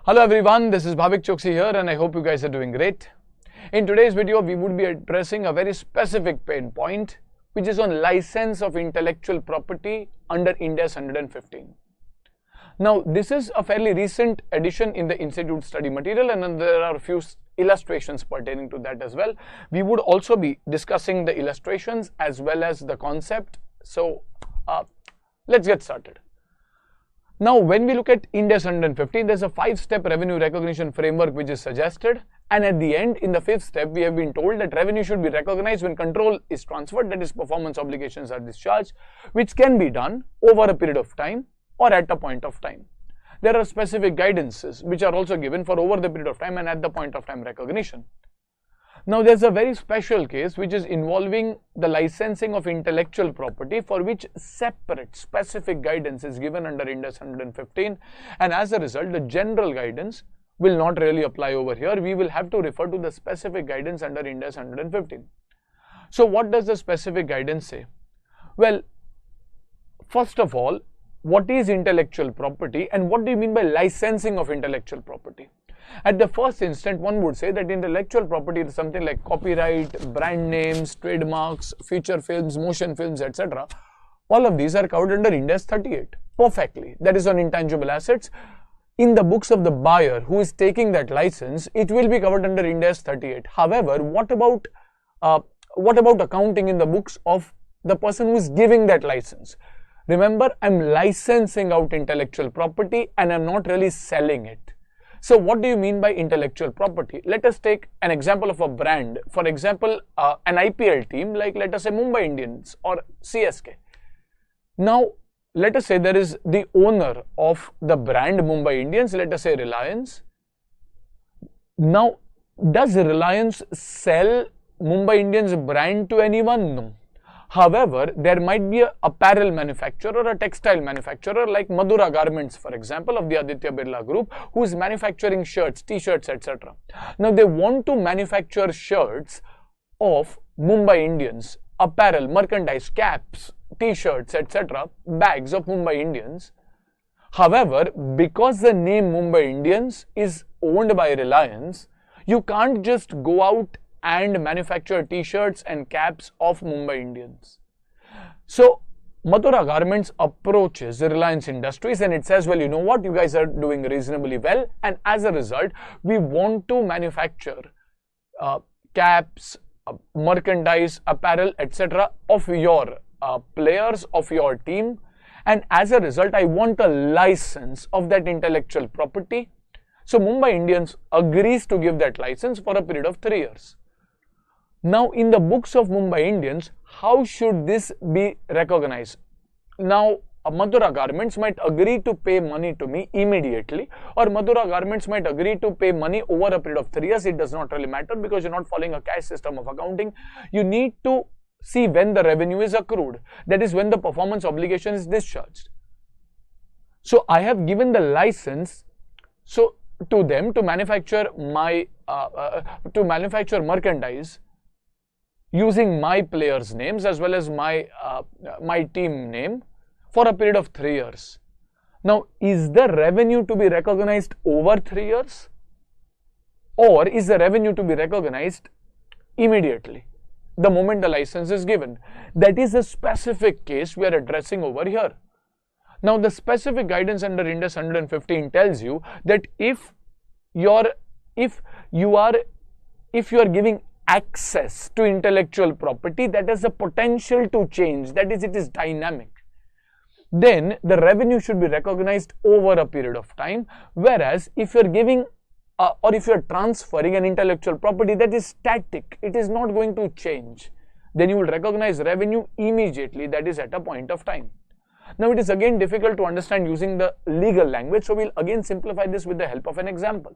Hello everyone, this is Bhavik Chokshi here and I hope you guys are doing great. In today's video, we would be addressing a very specific pain point, which is on license of intellectual property under Ind AS 115. Now, this is a fairly recent addition in the institute study material, and then there are a few illustrations pertaining to that as well. We would also be discussing the illustrations as well as the concept. So, let's get started. Now, when we look at Ind AS 115, there's a 5-step revenue recognition framework which is suggested, and at the end, in the 5th step, we have been told that revenue should be recognized when control is transferred, that is, performance obligations are discharged, which can be done over a period of time or at a point of time. There are specific guidances which are also given for over the period of time and at the point of time recognition. Now, there's a very special case which is involving the licensing of intellectual property, for which separate specific guidance is given under Ind AS 115, and as a result, the general guidance will not really apply over here. We will have to refer to the specific guidance under Ind AS 115. So, what does the specific guidance say? Well, first of all, what is intellectual property and what do you mean by licensing of intellectual property? At the first instant, one would say that intellectual property is something like copyright, brand names, trademarks, feature films, motion films, etc. All of these are covered under Ind AS 38 perfectly. That is on intangible assets. In the books of the buyer who is taking that license, it will be covered under Ind AS 38. However, what about accounting in the books of the person who is giving that license? Remember, I'm licensing out intellectual property and I'm not really selling it. So what do you mean by intellectual property? Let us take an example of a brand. For example, an IPL team like, let us say, Mumbai Indians or CSK. Now, let us say there is the owner of the brand Mumbai Indians, let us say Reliance. Now, does Reliance sell Mumbai Indians brand to anyone? No. However, there might be an apparel manufacturer or a textile manufacturer like Madura Garments, for example, of the Aditya Birla Group, who is manufacturing shirts, t-shirts, etc. Now, they want to manufacture shirts of Mumbai Indians, apparel, merchandise, caps, t-shirts, etc., bags of Mumbai Indians. However, because the name Mumbai Indians is owned by Reliance, you can't just go out and manufacture t-shirts and caps of Mumbai Indians. So, Madura Garments approaches the Reliance Industries and it says, well, you know what, you guys are doing reasonably well, and as a result, we want to manufacture caps, merchandise, apparel, etc. of your players, of your team, and as a result, I want a license of that intellectual property. So, Mumbai Indians agrees to give that license for a period of 3 years. Now, in the books of Mumbai Indians, how should this be recognized? Now, Madura Garments might agree to pay money to me immediately, or Madura Garments might agree to pay money over a period of 3 years. It does not really matter because you're not following a cash system of accounting. You need to see when the revenue is accrued. That is when the performance obligation is discharged. So, I have given the license to them to manufacture merchandise using my players' names as well as my team name for a period of 3 years. Now, is the revenue to be recognized over 3 years, or is the revenue to be recognized immediately, the moment the license is given? That is a specific case we are addressing over here. Now, the specific guidance under Ind AS 115 tells you that if you are giving access to intellectual property that has a potential to change, that is, it is dynamic, then the revenue should be recognized over a period of time. Whereas if you're giving or if you're transferring an intellectual property that is static, it is not going to change, then you will recognize revenue immediately, that is at a point of time. Now, it is again difficult to understand using the legal language, so we'll again simplify this with the help of an example.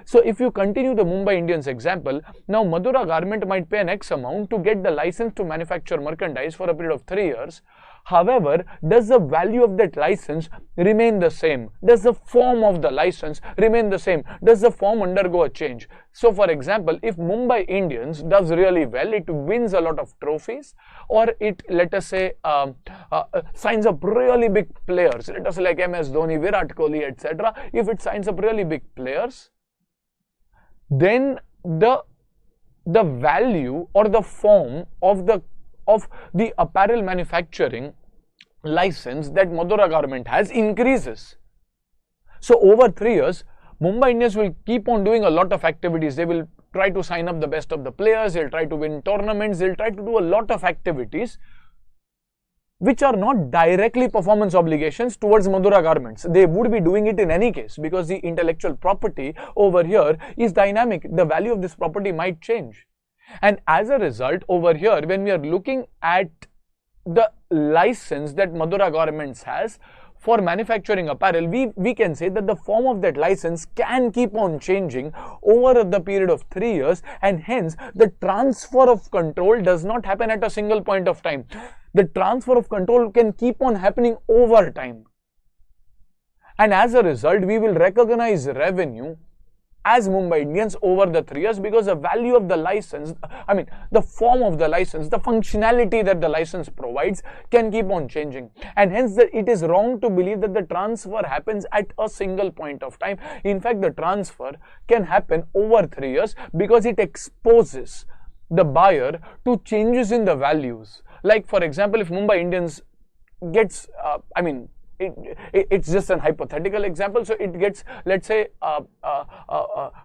So, if you continue the Mumbai Indians example, now Madura Garment might pay an X amount to get the license to manufacture merchandise for a period of 3 years. However, does the value of that license remain the same? Does the form of the license remain the same? Does the form undergo a change? So for example, if Mumbai Indians does really well, it wins a lot of trophies, or it, let us say, signs up really big players, let us say like MS Dhoni, Virat Kohli, etc. If it signs up really big players, then the value or the form of the apparel manufacturing license that Madura government has increases. So over 3 years, Mumbai Indians will keep on doing a lot of activities. They will try to sign up the best of the players, they'll try to win tournaments, they'll try to do a lot of activities which are not directly performance obligations towards Madura garments. They would be doing it in any case because the intellectual property over here is dynamic. The value of this property might change. And as a result, over here, when we are looking at the license that Madura Garments has for manufacturing apparel, we can say that the form of that license can keep on changing over the period of 3 years, and hence the transfer of control does not happen at a single point of time. The transfer of control can keep on happening over time. And as a result, we will recognize revenue as Mumbai Indians over the 3 years because the value of the license, the form of the license, the functionality that the license provides can keep on changing. And hence it is wrong to believe that the transfer happens at a single point of time. In fact, the transfer can happen over 3 years because it exposes the buyer to changes in the values. Like for example, if Mumbai Indians gets, it's just an hypothetical example. So it gets, let's say,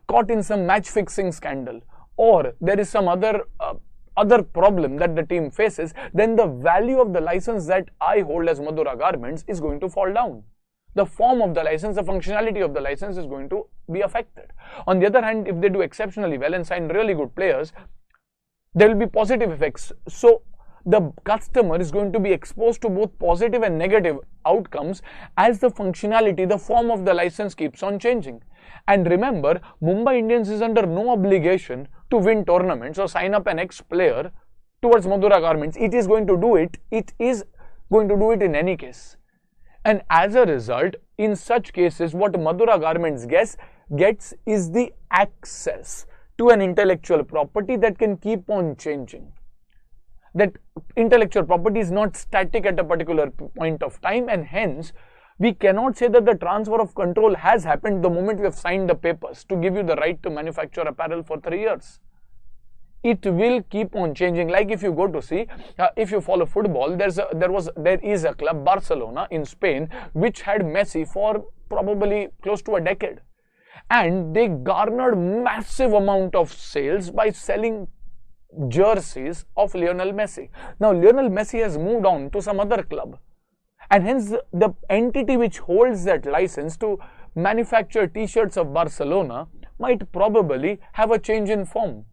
caught in some match fixing scandal, or there is some other problem that the team faces, then the value of the license that I hold as Madura Garments is going to fall down. The form of the license, the functionality of the license is going to be affected. On the other hand, if they do exceptionally well and sign really good players, there will be positive effects. So the customer is going to be exposed to both positive and negative outcomes as the functionality, the form of the license keeps on changing. And remember, Mumbai Indians is under no obligation to win tournaments or sign up an ex-player towards Madura Garments. It is going to do it. It is going to do it in any case. And as a result, in such cases, what Madura Garments gets is the access to an intellectual property that can keep on changing. That intellectual property is not static at a particular point of time, and hence we cannot say that the transfer of control has happened the moment we have signed the papers to give you the right to manufacture apparel for 3 years. It will keep on changing. Like if you go to see, if you follow football, there is a club, Barcelona in Spain, which had Messi for probably close to a decade, and they garnered massive amount of sales by selling jerseys of Lionel Messi. Now Lionel Messi has moved on to some other club, and hence the entity which holds that license to manufacture t-shirts of Barcelona might probably have a change in form.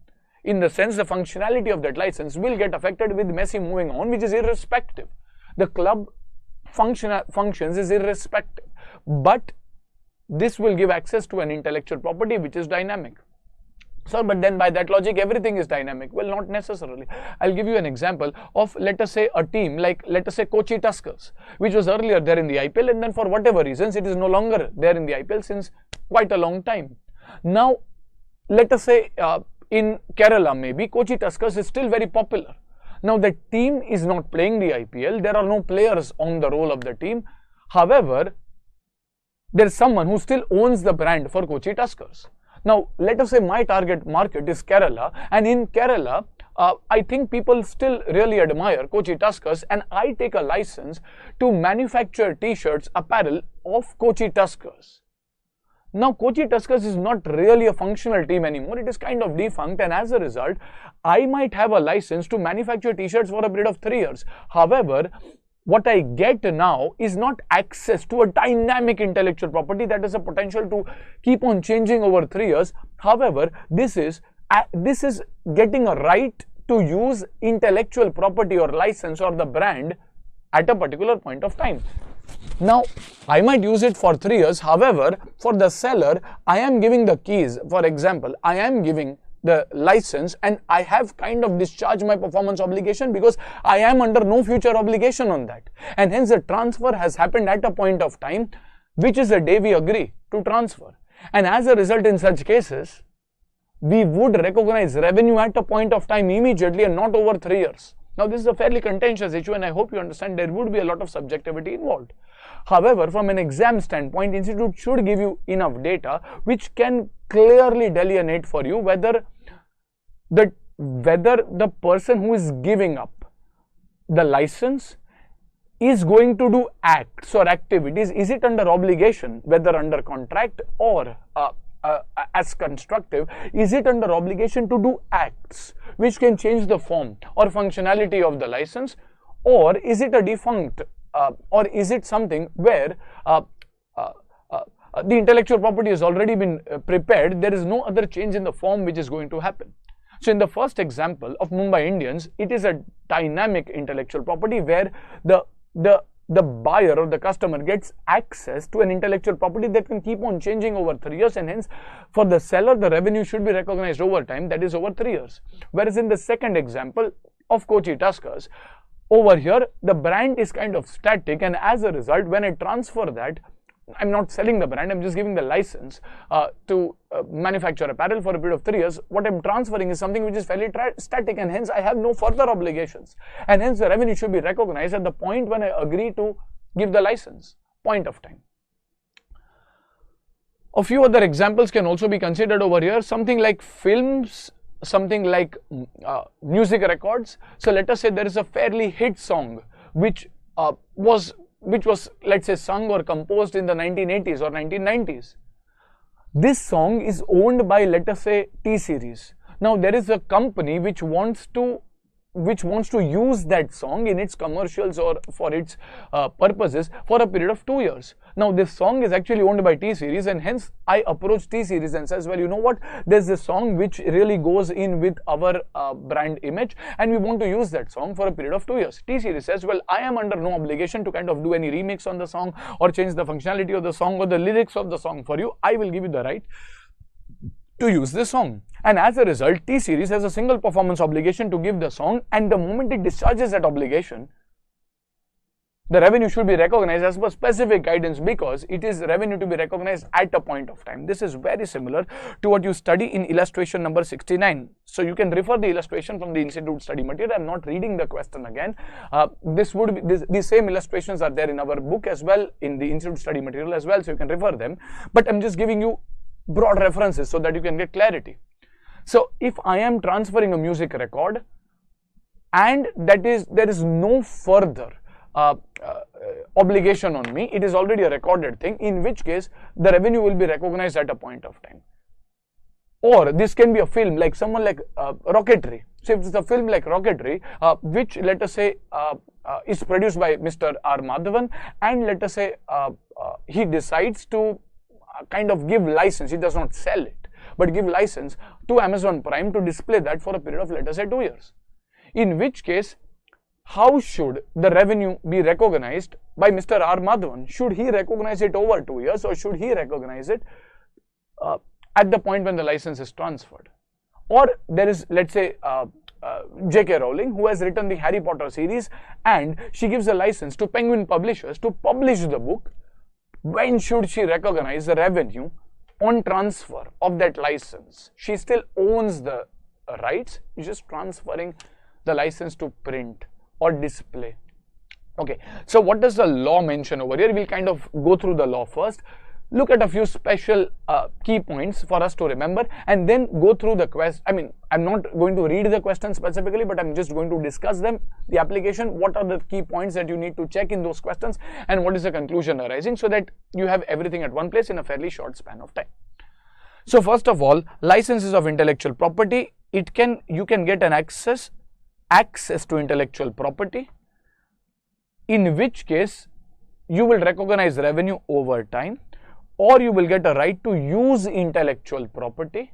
In the sense, the functionality of that license will get affected with Messi moving on, which is irrespective. The club functions is irrespective, but this will give access to an intellectual property which is dynamic. So, but then by that logic, everything is dynamic. Well, not necessarily. I'll give you an example of, let us say, a team like, let us say, Kochi Tuskers, which was earlier there in the IPL, and then for whatever reasons, it is no longer there in the IPL since quite a long time. Now, let us say, in Kerala, maybe, Kochi Tuskers is still very popular. Now, the team is not playing the IPL. There are no players on the roll of the team. However, there is someone who still owns the brand for Kochi Tuskers. Now, let us say my target market is Kerala, and in Kerala, I think people still really admire Kochi Tuskers, and I take a license to manufacture t-shirts, apparel of Kochi Tuskers. Now, Kochi Tuskers is not really a functional team anymore. It is kind of defunct, and as a result, I might have a license to manufacture t-shirts for a period of 3 years. However, what I get now is not access to a dynamic intellectual property that has a potential to keep on changing over 3 years. However, this is getting a right to use intellectual property or license or the brand at a particular point of time. Now, I might use it for 3 years. However, for the seller, I am giving the keys. For example, I am giving the license and I have kind of discharged my performance obligation because I am under no future obligation on that. And hence the transfer has happened at a point of time, which is the day we agree to transfer. And as a result, in such cases, we would recognize revenue at a point of time immediately and not over 3 years. Now, this is a fairly contentious issue and I hope you understand there would be a lot of subjectivity involved. However, from an exam standpoint, institute should give you enough data which can clearly delineate for you whether the person who is giving up the license is going to do acts or activities. Is it under obligation, whether under contract or as constructive? Is it under obligation to do acts which can change the form or functionality of the license, or is it a defunct, or is it something where the intellectual property has already been prepared, there is no other change in the form which is going to happen? So in the first example of Mumbai Indians, it is a dynamic intellectual property where the buyer or the customer gets access to an intellectual property that can keep on changing over 3 years, and hence for the seller the revenue should be recognized over time, that is over 3 years. Whereas in the second example of Kochi Tuskers, over here the brand is kind of static, and as a result when I transfer that, I'm not selling the brand, I'm just giving the license to manufacture apparel for a period of 3 years. What I'm transferring is something which is fairly static, and hence I have no further obligations, and hence the revenue should be recognized at the point when I agree to give the license, point of time. A few other examples can also be considered over here, something like films, something like music records. So let us say there is a fairly hit song which was let's say sung or composed in the 1980s or 1990s. This song is owned by, let us say, T-Series. Now there is a company which wants to use that song in its commercials or for its purposes for a period of 2 years. Now this song is actually owned by T-Series, and hence I approach T-Series and says, well, you know what, there's this song which really goes in with our brand image and we want to use that song for a period of 2 years. T-Series says, well, I am under no obligation to kind of do any remix on the song or change the functionality of the song or the lyrics of the song for you. I will give you the right to use this song. And as a result, T-Series has a single performance obligation to give the song, and the moment it discharges that obligation, the revenue should be recognized as per specific guidance, because it is revenue to be recognized at a point of time. This is very similar to what you study in illustration number 69. So you can refer the illustration from the institute study material. I'm not reading the question again. These same illustrations are there in our book as well, in the institute study material as well, so you can refer them. But I'm just giving you broad references so that you can get clarity. So if I am transferring a music record and there is no further obligation on me, it is already a recorded thing, in which case the revenue will be recognized at a point of time. Or this can be a film, like someone like rocketry. So if it's a film like rocketry, which let us say is produced by Mr. R. Madhavan, and let us say he decides to kind of give license, he does not sell it, but give license to Amazon Prime to display that for a period of, let us say, 2 years. In which case, how should the revenue be recognized by Mr. R. Madhavan? Should he recognize it over 2 years, or should he recognize it at the point when the license is transferred? Or there is, let's say, J.K. Rowling, who has written the Harry Potter series, and she gives a license to Penguin Publishers to publish the book. When should she recognize the revenue on transfer of that license? She still owns the rights, she's just transferring the license to print or display. Okay, so what does the law mention over here? We'll kind of go through the law first, look at a few special key points for us to remember, and then go through the question. I mean, I'm not going to read the question specifically, but I'm just going to discuss them, the application, what are the key points that you need to check in those questions, and what is the conclusion arising, so that you have everything at one place in a fairly short span of time. So first of all, licenses of intellectual property, you can get an access to intellectual property, in which case you will recognize revenue over time, or you will get a right to use intellectual property,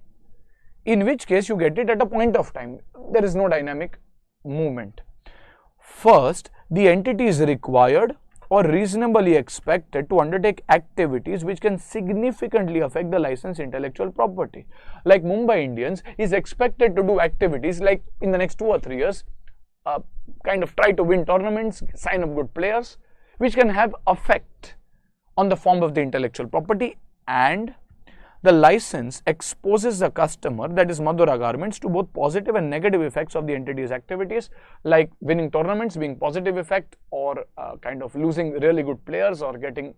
in which case you get it at a point of time. There is no dynamic movement. First, the entity is required or reasonably expected to undertake activities which can significantly affect the licensed intellectual property. Like Mumbai Indians is expected to do activities like in the next 2 or 3 years, kind of try to win tournaments, sign up good players, which can have effect on the form of the intellectual property, and the license exposes the customer, that is Madura Garments, to both positive and negative effects of the entity's activities, like winning tournaments being positive effect, or kind of losing really good players, or getting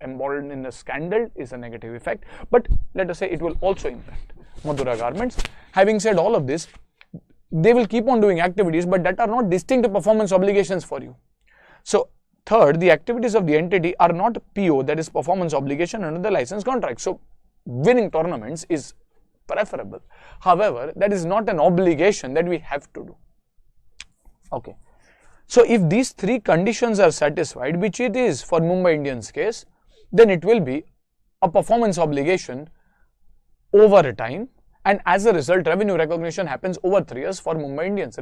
embroiled in a scandal is a negative effect. But let us say it will also impact Madura Garments. Having said all of this, they will keep on doing activities, but that are not distinct performance obligations for you. So third, the activities of the entity are not PO, that is performance obligation under the license contract. So winning tournaments is preferable. However, that is not an obligation that we have to do. Okay. So if these 3 conditions are satisfied, which it is for Mumbai Indians case, then it will be a performance obligation over a time, and as a result, revenue recognition happens over 3 years for Mumbai Indians,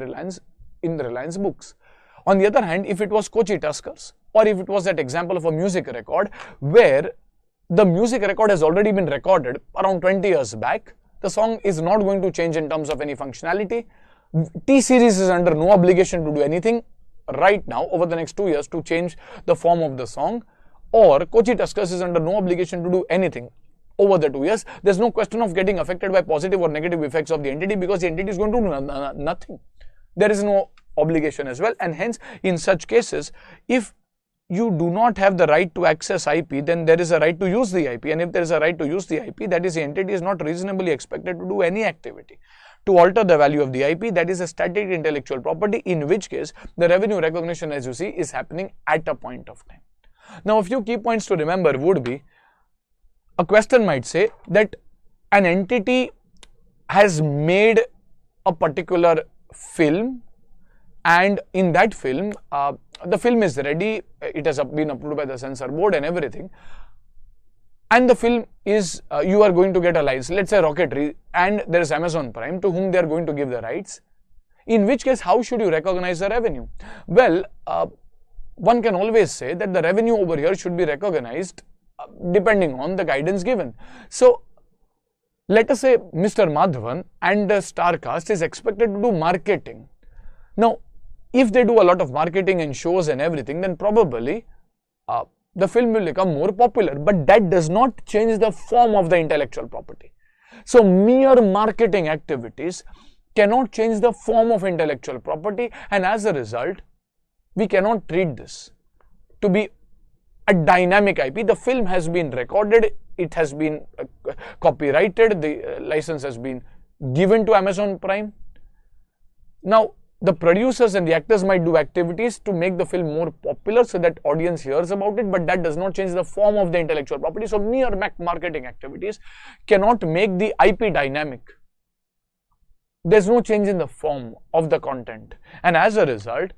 in the Reliance books. On the other hand, if it was Kochi Tuskers, or if it was that example of a music record where the music record has already been recorded around 20 years back, the song is not going to change in terms of any functionality. T-Series is under no obligation to do anything right now over the next 2 years to change the form of the song, or Kochi Tuskers is under no obligation to do anything over the 2 years. There's no question of getting affected by positive or negative effects of the entity, because the entity is going to do nothing. There is no obligation as well, and hence in such cases, if you do not have the right to access IP, then there is a right to use the IP, and if there is a right to use the IP, that is, the entity is not reasonably expected to do any activity to alter the value of the IP, that is a static intellectual property, in which case the revenue recognition, as you see, is happening at a point of time. Now, a few key points to remember would be, a question might say that an entity has made a particular film, and in that film, the film is ready, it has been approved by the censor board and everything, and the film is, you are going to get a license, let's say Rocketry, and there is Amazon Prime to whom they are going to give the rights. In which case, how should you recognize the revenue? Well, one can always say that the revenue over here should be recognized depending on the guidance given. So let us say Mr. Madhavan and the Starcast is expected to do marketing. Now, if they do a lot of marketing and shows and everything, then probably the film will become more popular, but that does not change the form of the intellectual property. So mere marketing activities cannot change the form of intellectual property, and as a result, we cannot treat this to be a dynamic IP. The film has been recorded, it has been copyrighted, the license has been given to Amazon Prime. Now, the producers and the actors might do activities to make the film more popular so that audience hears about it, but that does not change the form of the intellectual property. So mere marketing activities cannot make the IP dynamic. There's no change in the form of the content, and as a result,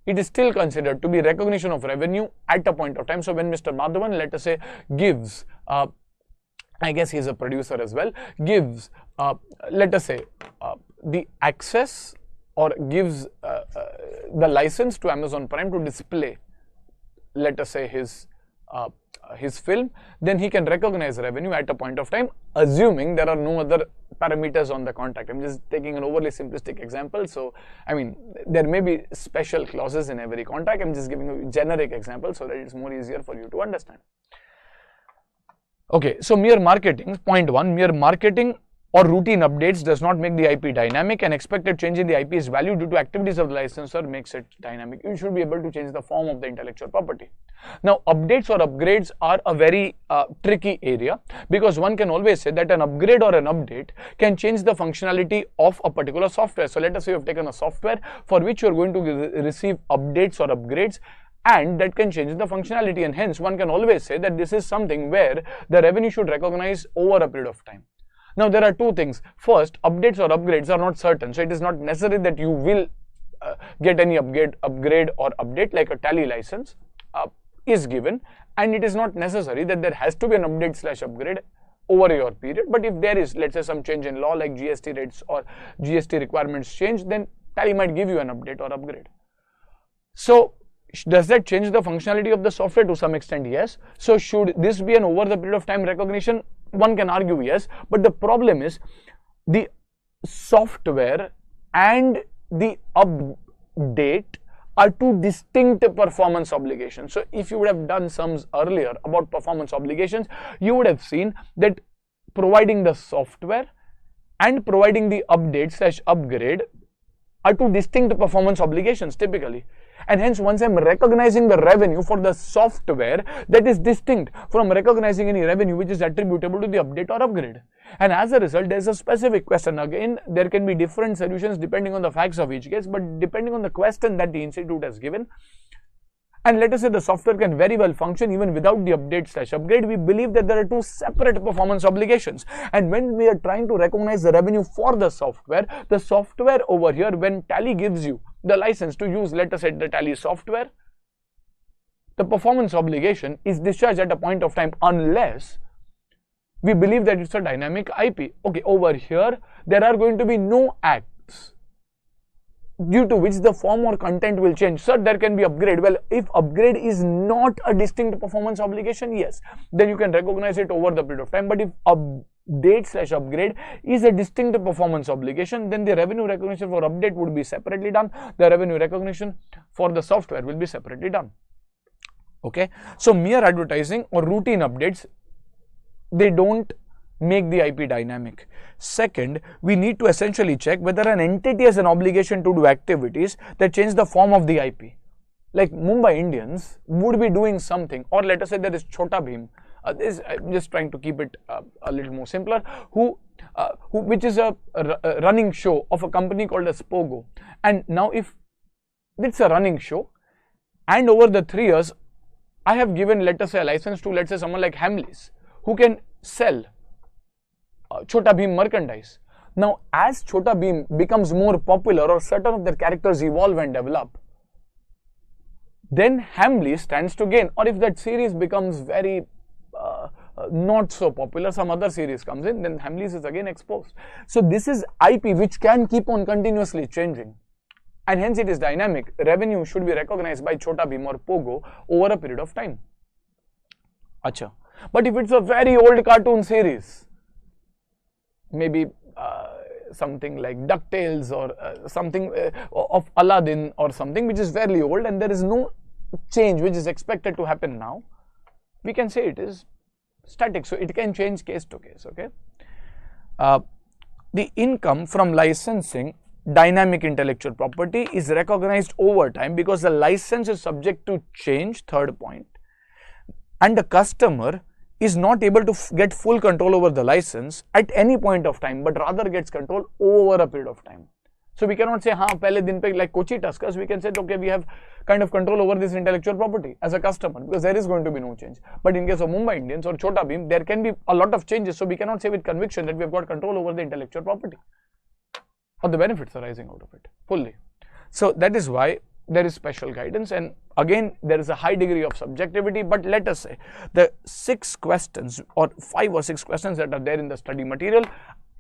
it is still considered to be recognition of revenue at a point of time. So when Mr. Madhavan, let us say, gives, I guess he is a producer as well, gives, let us say, the access or gives the license to Amazon Prime to display, let us say, his film, then he can recognize revenue at a point of time, assuming there are no other parameters on the contract. I'm just taking an overly simplistic example. So, I mean, there may be special clauses in every contract. I'm just giving a generic example so that it's more easier for you to understand. Okay, so mere marketing, point 1, mere marketing or routine updates does not make the IP dynamic, and expected change in the IP's value due to activities of the licensor makes it dynamic. You should be able to change the form of the intellectual property. Now, updates or upgrades are a very tricky area, because one can always say that an upgrade or an update can change the functionality of a particular software. So let us say you have taken a software for which you are going to receive updates or upgrades, and that can change the functionality, and hence one can always say that this is something where the revenue should recognize over a period of time. Now, there are two things. First, updates or upgrades are not certain. So it is not necessary that you will get any upgrade or update, like a tally license is given, and it is not necessary that there has to be an update/upgrade over your period. But if there is, let's say, some change in law like GST rates or GST requirements change, then tally might give you an update or upgrade. So does that change the functionality of the software? To some extent, yes. So should this be an over the period of time recognition? One can argue yes, but the problem is the software and the update are two distinct performance obligations. So if you would have done sums earlier about performance obligations, you would have seen that providing the software and providing the update/upgrade are two distinct performance obligations typically. And hence, once I'm recognizing the revenue for the software, that is distinct from recognizing any revenue which is attributable to the update or upgrade. And as a result, there's a specific question. Again, there can be different solutions depending on the facts of each case, but depending on the question that the institute has given. And let us say the software can very well function even without the update/upgrade. We believe that there are two separate performance obligations. And when we are trying to recognize the revenue for the software over here, when Tally gives you the license to use, let us say, the Tally software, the performance obligation is discharged at a point of time unless we believe that it's a dynamic IP. Okay, over here, there are going to be no acts due to which the form or content will change. Sir, there can be upgrade. Well, if upgrade is not a distinct performance obligation, yes, then you can recognize it over the period of time. But if update/upgrade is a distinct performance obligation, then the revenue recognition for update would be separately done. The revenue recognition for the software will be separately done. Okay, so mere advertising or routine updates, they don't make the IP dynamic. Second, we need to essentially check whether an entity has an obligation to do activities that change the form of the IP. Like Mumbai Indians would be doing something, or let us say there is Chota Bheem. I'm just trying to keep it a little more simpler. Which is a running show of a company called as Pogo. And now, if it's a running show, and over the 3 years, I have given, let us say, a license to, let's say, someone like Hamleys, who can sell Chota Bheem merchandise. Now, as Chota Bheem becomes more popular or certain of their characters evolve and develop, then Hamleys stands to gain. Or if that series becomes very not so popular, some other series comes in, then Hamleys is again exposed. So this is IP which can keep on continuously changing, and hence it is dynamic. Revenue should be recognized by Chota Bheem or Pogo over a period of time. Acha. But if it's a very old cartoon series, maybe something like DuckTales or something of Aladdin or something which is fairly old, and there is no change which is expected to happen now, we can say it is static. So it can change case to case. Okay. The income from licensing dynamic intellectual property is recognized over time because the license is subject to change, third point, and the customer is not able to get full control over the license at any point of time, but rather gets control over a period of time. So we cannot say, pehle din pe, like Kochi Tuskers, we can say, okay, we have kind of control over this intellectual property as a customer, because there is going to be no change. But in case of Mumbai Indians or Chota Bheem, there can be a lot of changes. So we cannot say with conviction that we have got control over the intellectual property or the benefits arising out of it fully. So that is why there is special guidance, and again there is a high degree of subjectivity. But let us say the 6 questions or 5 or 6 questions that are there in the study material,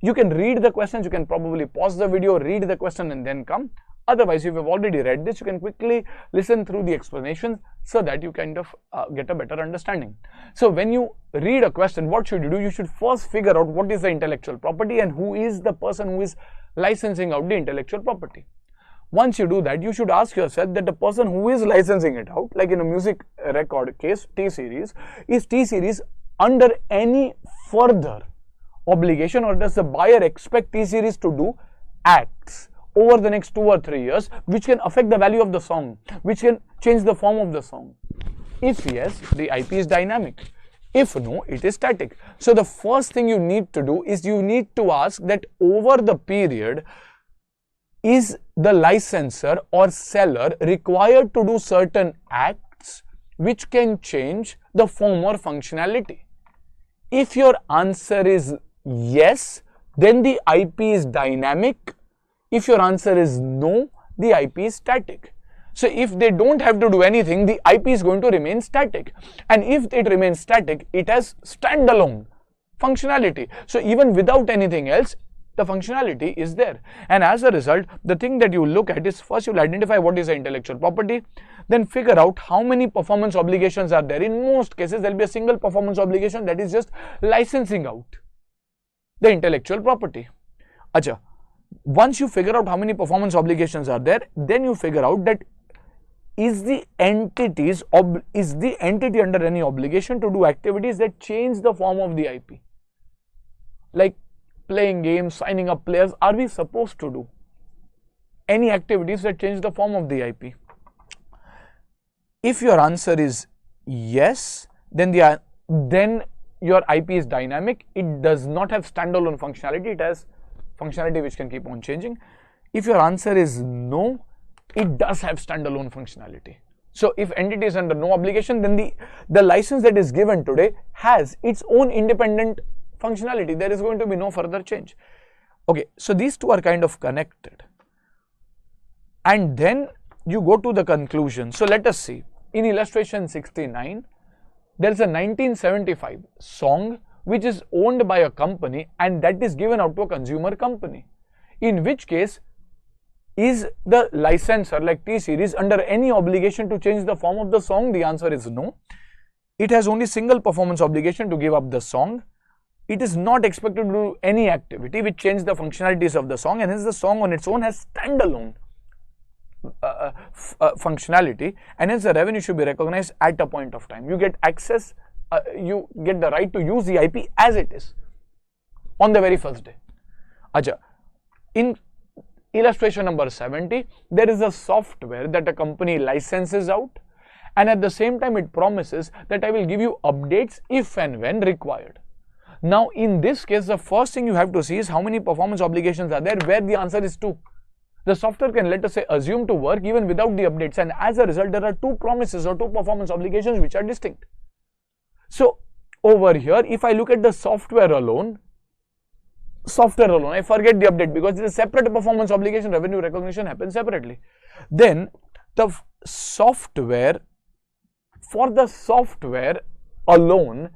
you can read the questions, you can probably pause the video, read the question and then come. Otherwise, if you have already read this, you can quickly listen through the explanations so that you kind of get a better understanding. So when you read a question, what should you do? You should first figure out what is the intellectual property and who is the person who is licensing out the intellectual property. Once you do that, you should ask yourself that the person who is licensing it out, like in a music record case, T-Series, is T-Series under any further obligation, or does the buyer expect T-Series to do acts over the next 2 or 3 years which can affect the value of the song, which can change the form of the song? If yes, the IP is dynamic. If no, it is static. So the first thing you need to do is you need to ask that over the period, is the licensor or seller required to do certain acts which can change the form or functionality? If your answer is yes, then the IP is dynamic. If your answer is no, the IP is static. So if they don't have to do anything, the IP is going to remain static. And if it remains static, it has standalone functionality. So even without anything else, the functionality is there. And as a result, the thing that you look at is first you'll identify what is the intellectual property, then figure out how many performance obligations are there. In most cases, there will be a single performance obligation, that is just licensing out the intellectual property. Acha, once you figure out how many performance obligations are there, then you figure out that is the entity under any obligation to do activities that change the form of the IP? Like playing games, signing up players, are we supposed to do any activities that change the form of the IP? If your answer is yes, then your IP is dynamic. It does not have standalone functionality. It has functionality which can keep on changing. If your answer is no, it does have standalone functionality. So if entity is under no obligation, then the license that is given today has its own independent functionality. There is going to be no further change. Okay, so these two are kind of connected. And then you go to the conclusion. So let us see. In illustration 69, there is a 1975 song which is owned by a company and that is given out to a consumer company. In which case, is the licensor like T-Series under any obligation to change the form of the song? The answer is no. It has only single performance obligation to give up the song. It is not expected to do any activity which changes the functionalities of the song, and hence the song on its own has standalone functionality, and hence the revenue should be recognized at a point of time. You get access, you get the right to use the IP as it is on the very first day. Acha, in illustration number 70, there is a software that a company licenses out, and at the same time it promises that I will give you updates if and when required. Now in this case, the first thing you have to see is how many performance obligations are there, where the answer is 2. The software can, let us say, assume to work even without the updates, and as a result there are 2 promises or 2 performance obligations which are distinct. So over here, if I look at the software alone, I forget the update because it is a separate performance obligation. Revenue recognition happens separately. Then the software, for the software alone,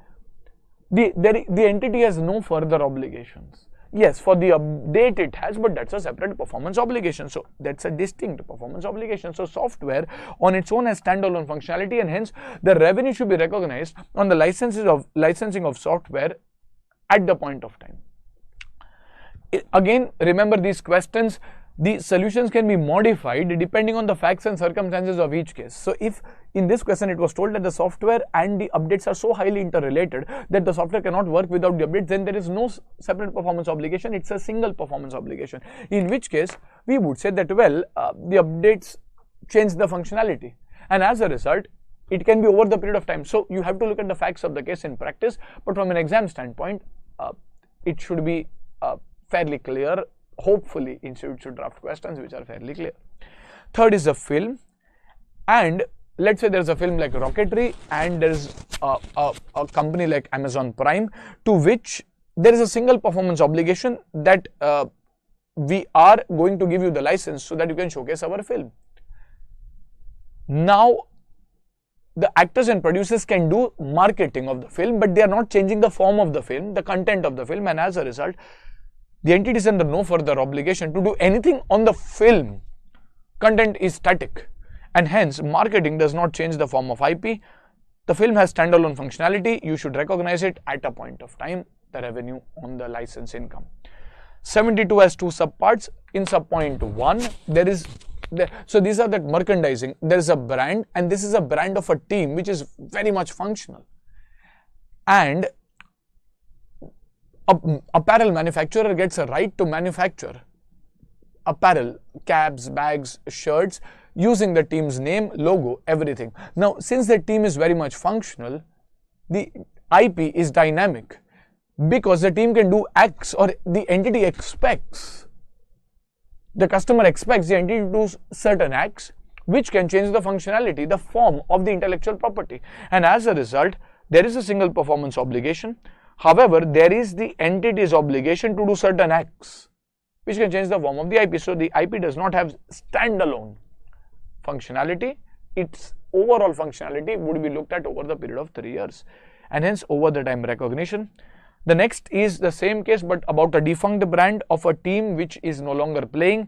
the entity has no further obligations. Yes, for the update it has, but that's a separate performance obligation. So that's a distinct performance obligation. So software on its own has standalone functionality, and hence the revenue should be recognized on the licensing of software at the point of time. Again, remember these questions, the solutions can be modified depending on the facts and circumstances of each case. So if in this question it was told that the software and the updates are so highly interrelated that the software cannot work without the updates, then there is no separate performance obligation, it's a single performance obligation. In which case we would say that, well, the updates change the functionality, and as a result it can be over the period of time. So you have to look at the facts of the case in practice, but from an exam standpoint it should be fairly clear. Hopefully institute should draft questions which are fairly clear. Third is a film, and let's say there's a film like rocketry and there's a company like Amazon Prime to which there is a single performance obligation that we are going to give you the license so that you can showcase our film. Now the actors and producers can do marketing of the film, but they are not changing the form of the film, the content of the film, and as a result the entity is under no further obligation to do anything on the film. Content is static, and hence marketing does not change the form of IP. The film has standalone functionality. You should recognize it at a point of time, the revenue on the license income. 72 has 2 subparts. In subpoint 1, so these are that merchandising. There is a brand, and this is a brand of a team which is very much functional. And apparel manufacturer gets a right to manufacture apparel, caps, bags, shirts using the team's name, logo, everything. Now, since the team is very much functional, the IP is dynamic because the team can do X, or the entity expects, the customer expects the entity to do certain acts which can change the functionality, the form of the intellectual property, and as a result there is a single performance obligation. However, there is the entity's obligation to do certain acts which can change the form of the IP. So the IP does not have standalone functionality. Its overall functionality would be looked at over the period of 3 years, and hence over the time recognition. The next is the same case but about a defunct brand of a team which is no longer playing,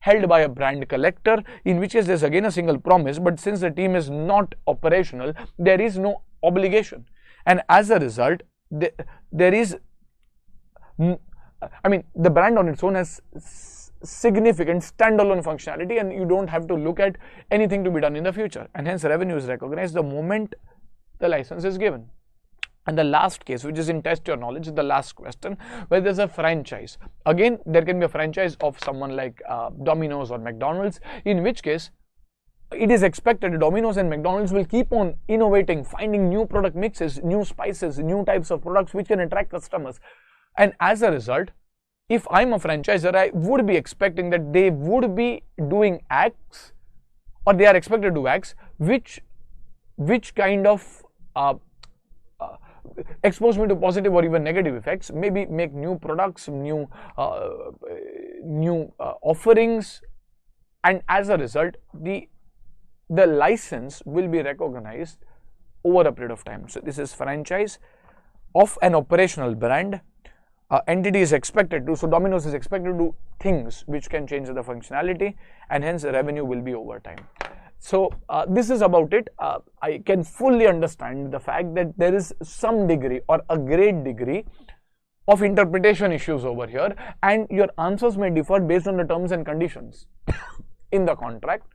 held by a brand collector, in which case there's again a single promise, but since the team is not operational, there is no obligation, and as a result there is, I mean, the brand on its own has significant standalone functionality and you don't have to look at anything to be done in the future, and hence revenue is recognized the moment the license is given. And the last case, which is in test your knowledge, is the last question, where there's a franchise. Again, there can be a franchise of someone like Domino's or McDonald's, in which case it is expected that Domino's and McDonald's will keep on innovating, finding new product mixes, new spices, new types of products which can attract customers. And as a result, if I'm a franchisor, I would be expecting that they would be doing acts, or they are expected to do acts which kind of expose me to positive or even negative effects, maybe make new products, new offerings, and as a result the license will be recognized over a period of time. So this is franchise of an operational brand. Entity is expected to, so Domino's is expected to do things which can change the functionality, and hence the revenue will be over time. So this is about it. I can fully understand the fact that there is some degree or a great degree of interpretation issues over here, and your answers may differ based on the terms and conditions in the contract.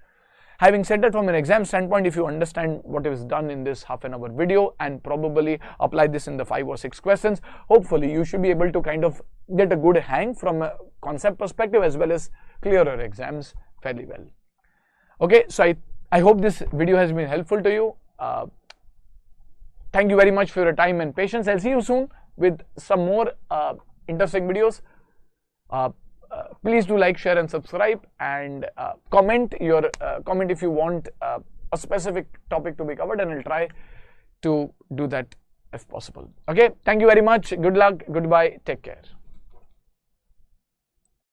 Having said that, from an exam standpoint, if you understand what is done in this half-an-hour video and probably apply this in the 5 or 6 questions, hopefully you should be able to kind of get a good hang from a concept perspective as well as clear your exams fairly well. Okay, so I hope this video has been helpful to you. Thank you very much for your time and patience. I'll see you soon with some more interesting videos. Please do like, share and subscribe, and comment if you want a specific topic to be covered, and I'll try to do that if possible. Okay, thank you very much. Good luck. Goodbye. Take care.